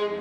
Hello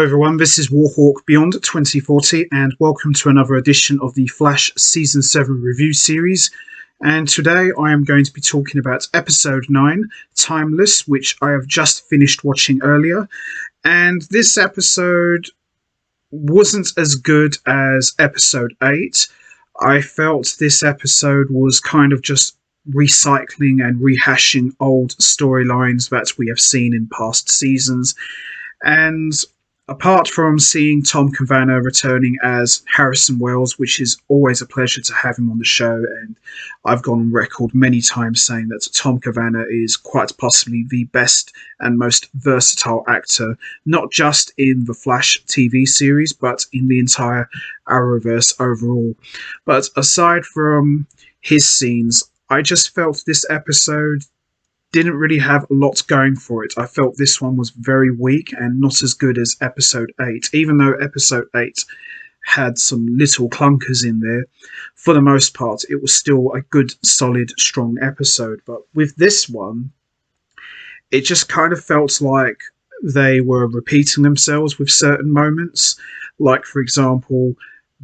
everyone, this is Warhawk Beyond 2040 and welcome to another edition of the Flash Season 7 review series. And today I am going to be talking about Episode 9, Timeless, which I have just finished watching earlier. And this episode wasn't as good as Episode 8. I felt this episode was kind of just recycling and rehashing old storylines that we have seen in past seasons. And apart from seeing Tom Cavanagh returning as Harrison Wells, which is always a pleasure to have him on the show, and I've gone on record many times saying that Tom Cavanagh is quite possibly the best and most versatile actor, not just in the Flash TV series, but in the entire Arrowverse overall. But aside from his scenes, I just felt this episode didn't really have a lot going for it. I felt this one was very weak and not as good as Episode 8. Even though Episode 8 had some little clunkers in there, for the most part, it was still a good, solid, strong episode. But with this one, it just kind of felt like they were repeating themselves with certain moments. Like, for example,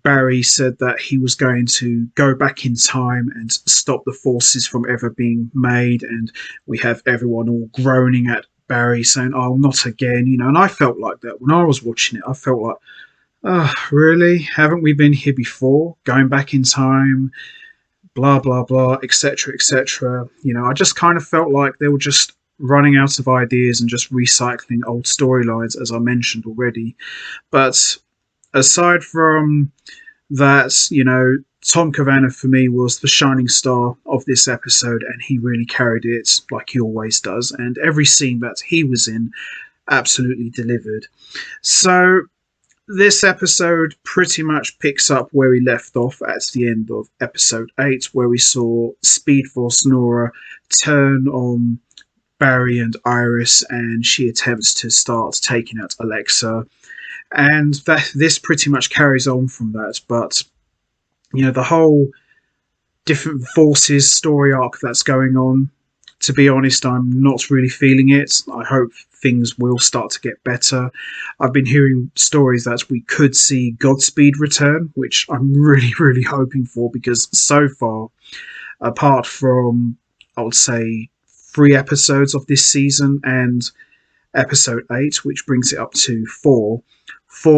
Barry said that he was going to go back in time and stop the forces from ever being made, and we have everyone all groaning at Barry saying, "Oh, not again," and I felt like that when I was watching it. I felt like, oh, really? Haven't we been here before? Going back in time, blah, blah, blah, etc., etc. I just kind of felt like they were just running out of ideas and just recycling old storylines, as I mentioned already. But aside from that, Tom Cavanagh for me was the shining star of this episode, and he really carried it like he always does. And every scene that he was in absolutely delivered. So this episode pretty much picks up where we left off at the end of Episode 8, where we saw Speed Force Nora turn on Barry and Iris, and she attempts to start taking out Alexa. And this pretty much carries on from that. But, the whole different forces story arc that's going on, to be honest, I'm not really feeling it. I hope things will start to get better. I've been hearing stories that we could see Godspeed return, which I'm really, really hoping for, because so far, apart from, I would say, 3 episodes of this season and Episode 8, which brings it up to 4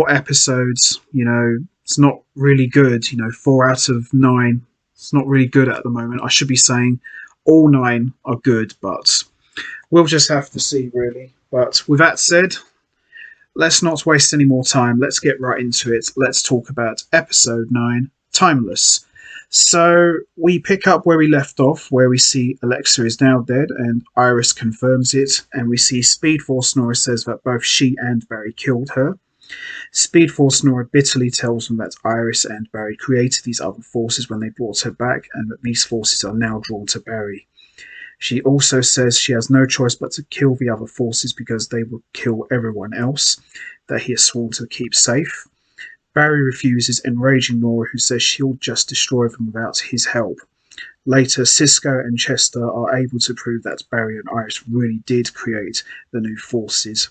episodes, it's not really good. 4 out of 9, it's not really good at the moment. I should be saying all 9 are good, but we'll just have to see, really. But with that said, let's not waste any more time. Let's get right into it. Let's talk about Episode 9, Timeless. So we pick up where we left off, where we see Alexa is now dead, and Iris confirms it, and we see Speed Force Nora says that both she and Barry killed her. Speed Force Nora bitterly tells them that Iris and Barry created these other forces when they brought her back, and that these forces are now drawn to Barry. She also says she has no choice but to kill the other forces because they will kill everyone else that he has sworn to keep safe. Barry refuses, enraging Nora, who says she'll just destroy them without his help. Later, Cisco and Chester are able to prove that Barry and Iris really did create the new forces.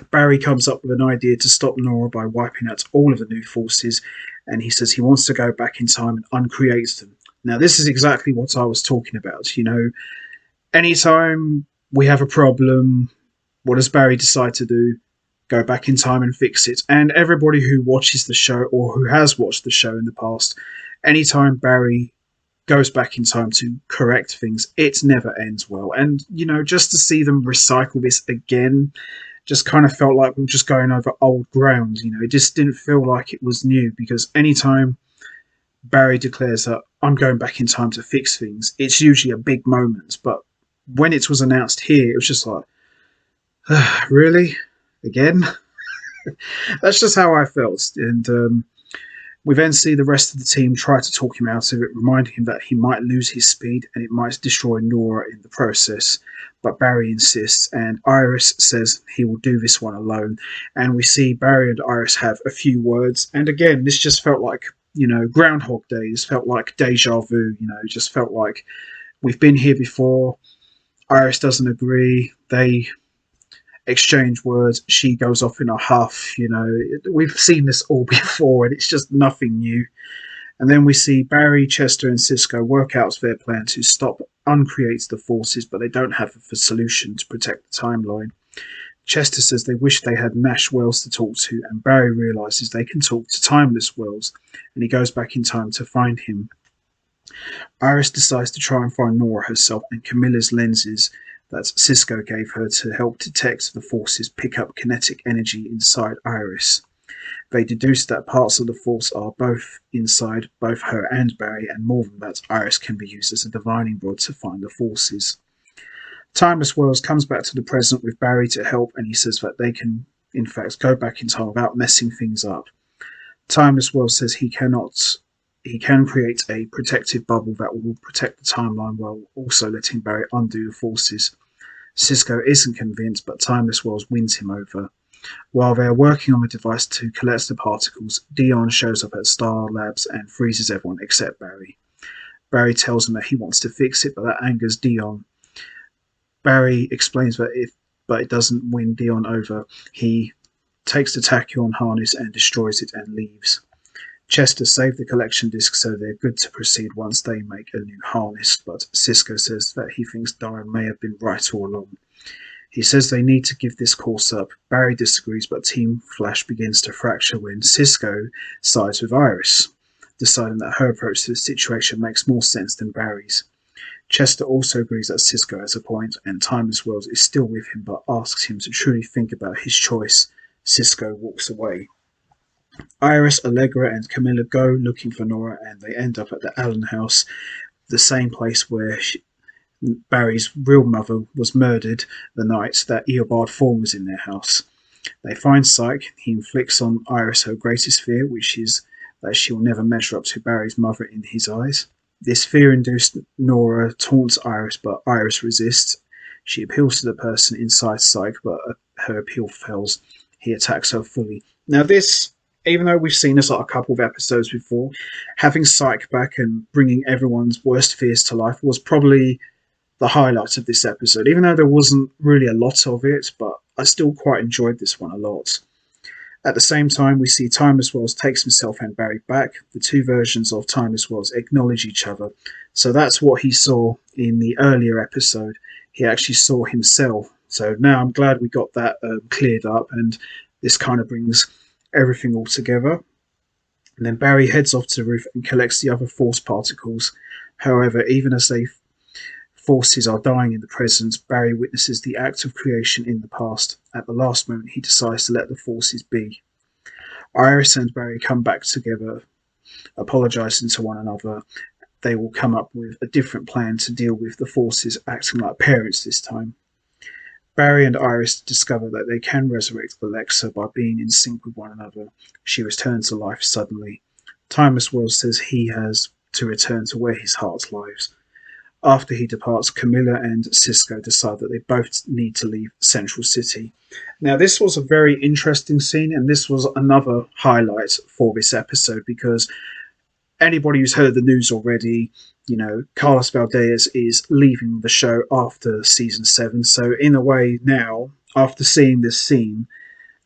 Barry comes up with an idea to stop Nora by wiping out all of the new forces, and he says he wants to go back in time and uncreate them. Now, this is exactly what I was talking about. Anytime we have a problem, what does Barry decide to do? Go back in time and fix it. And everybody who watches the show, or who has watched the show in the past, anytime Barry goes back in time to correct things, it never ends well. And, just to see them recycle this again just kind of felt like we were just going over old ground. It just didn't feel like it was new, because anytime Barry declares that I'm going back in time to fix things, it's usually a big moment. But when it was announced here, it was just like, really? Again? That's just how I felt. And We then see the rest of the team try to talk him out of it, reminding him that he might lose his speed and it might destroy Nora in the process. But Barry insists, and Iris says he will do this one alone. And we see Barry and Iris have a few words. And again, this just felt like, Groundhog Day. This felt like deja vu, it just felt like we've been here before. Iris doesn't agree. They exchange words. She goes off in a huff. We've seen this all before, and it's just nothing new. And then we see Barry, Chester, and Cisco work out their plan to stop uncreate the forces, but they don't have a solution to protect the timeline. Chester says they wish they had Nash Wells to talk to, and Barry realizes they can talk to Timeless Wells, and he goes back in time to find him. Iris decides to try and find Nora herself, and Camilla's lenses that Cisco gave her to help detect the forces pick up kinetic energy inside Iris. They deduce that parts of the force are both inside both her and Barry, and more than that, Iris can be used as a divining rod to find the forces. Timeless Wells comes back to the present with Barry to help, and he says that they can, in fact, go back in time without messing things up. Timeless Wells says he can create a protective bubble that will protect the timeline while also letting Barry undo the forces. Cisco isn't convinced, but Timeless Wells wins him over. While they are working on the device to collect the particles, Dion shows up at Star Labs and freezes everyone except Barry. Barry tells him that he wants to fix it, but that angers Dion. Barry explains that but it doesn't win Dion over. He takes the tachyon harness and destroys it and leaves. Chester saved the collection disc, so they're good to proceed once they make a new harness, but Cisco says that he thinks Dion may have been right all along. He says they need to give this course up. Barry disagrees, but Team Flash begins to fracture when Cisco sides with Iris, deciding that her approach to the situation makes more sense than Barry's. Chester also agrees that Cisco has a point, and Timeless Wells is still with him, but asks him to truly think about his choice. Cisco walks away. Iris, Allegra, and Camilla go looking for Nora, and they end up at the Allen house, the same place where Barry's real mother was murdered the night that Eobard Thawne was in their house. They find Psyche. He inflicts on Iris her greatest fear, which is that she will never measure up to Barry's mother in his eyes. This fear-induced Nora taunts Iris, but Iris resists. She appeals to the person inside Psyche, but her appeal fails. He attacks her fully. Now this, even though we've seen this like a couple of episodes before, having Psyche back and bringing everyone's worst fears to life was probably the highlight of this episode, even though there wasn't really a lot of it, but I still quite enjoyed this one a lot. At the same time, we see Timeless Wells takes himself and Barry back. The two versions of Timeless Wells acknowledge each other, so that's what he saw in the earlier episode. He actually saw himself, so now I'm glad we got that cleared up, and this kind of brings everything all together. And then Barry heads off to the roof and collects the other force particles. However, even as they forces are dying in the present, Barry witnesses the act of creation in the past. At the last moment, he decides to let the forces be. Iris and Barry come back together, apologizing to one another. They will come up with a different plan to deal with the forces acting like parents this time. Barry and Iris discover that they can resurrect Alexa by being in sync with one another. She returns to life suddenly. Timeless Wells says he has to return to where his heart lies. After he departs, Camilla and Cisco decide that they both need to leave Central City. Now, this was a very interesting scene, and this was another highlight for this episode, because anybody who's heard the news already, Carlos Valdez is leaving the show after season 7. So in a way now, after seeing this scene,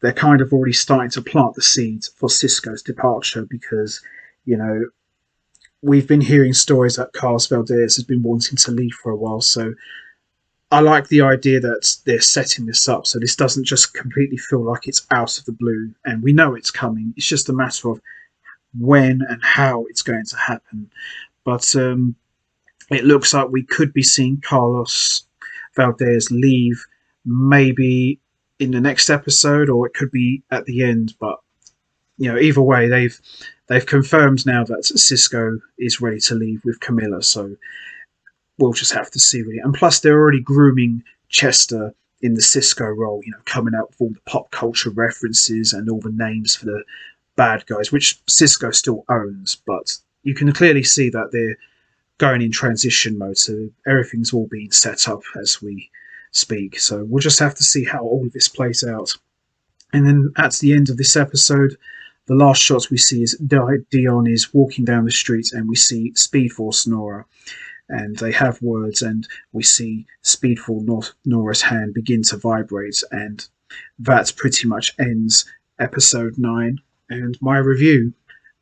they're kind of already starting to plant the seeds for Cisco's departure, because, we've been hearing stories that Carlos Valdez has been wanting to leave for a while. So I like the idea that they're setting this up, so this doesn't just completely feel like it's out of the blue, and we know it's coming. It's just a matter of when and how it's going to happen. But it looks like we could be seeing Carlos Valdez leave maybe in the next episode, or it could be at the end. But either way, they've confirmed now that Cisco is ready to leave with Camilla, so we'll just have to see really. And plus, they're already grooming Chester in the Cisco role, coming out with all the pop culture references and all the names for the bad guys, which Cisco still owns, but you can clearly see that they're going in transition mode, so everything's all being set up as we speak. So we'll just have to see how all of this plays out. And then at the end of this episode, the last shot we see is Dion is walking down the street, and we see Speed Force Nora, and they have words, and we see Speed Force Nora's hand begin to vibrate, and that pretty much ends episode 9 and my review.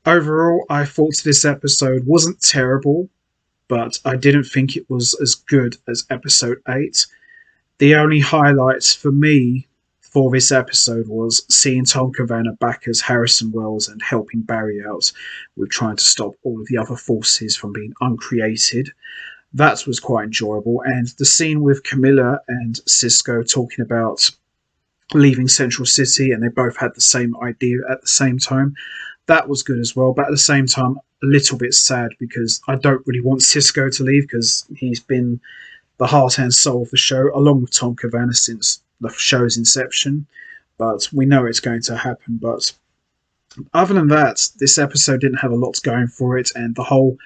Overall, I thought this episode wasn't terrible, but I didn't think it was as good as episode 8. The only highlights for me for this episode was seeing Tom Cavanagh back as Harrison Wells and helping Barry out with trying to stop all of the other forces from being uncreated. That was quite enjoyable. And the scene with Camilla and Cisco talking about leaving Central City, and they both had the same idea at the same time, that was good as well. But at the same time, a little bit sad, because I don't really want Cisco to leave, because he's been the heart and soul of the show, along with Tom Cavanagh, since the show's inception. But we know it's going to happen. But other than that, this episode didn't have a lot going for it, and the whole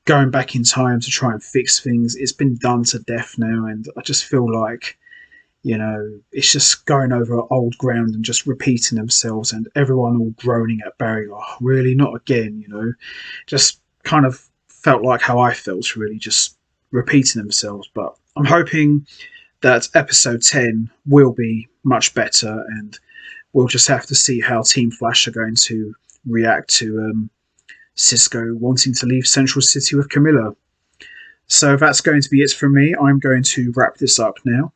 going back in time to try and fix things, it's been done to death now, and I just feel like, it's just going over old ground and just repeating themselves, and everyone all groaning at Barry, oh, really, not again, just kind of felt like how I felt, really, just repeating themselves. But I'm hoping that episode 10 will be much better, and we'll just have to see how Team Flash are going to react to Cisco wanting to leave Central City with Camilla. So that's going to be it from me. I'm going to wrap this up now.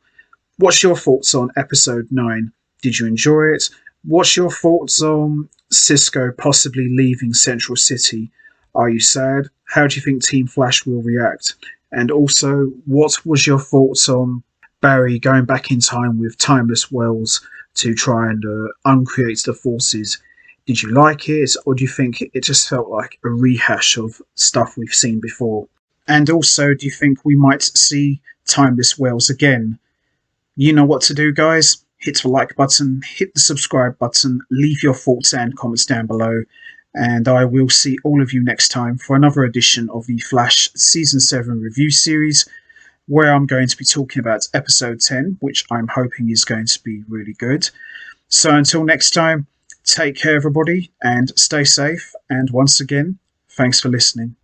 What's your thoughts on episode 9? Did you enjoy it? What's your thoughts on Cisco possibly leaving Central City? Are you sad? How do you think Team Flash will react? And also, what was your thoughts on Barry going back in time with Timeless Wells to try and uncreate the forces? Did you like it, or do you think it just felt like a rehash of stuff we've seen before? And also, do you think we might see Timeless Wells again? You know what to do, guys. Hit the like button, hit the subscribe button, leave your thoughts and comments down below, and I will see all of you next time for another edition of the Flash Season 7 review series, where I'm going to be talking about episode 10, which I'm hoping is going to be really good. So until next time, take care everybody, and stay safe, and once again, thanks for listening.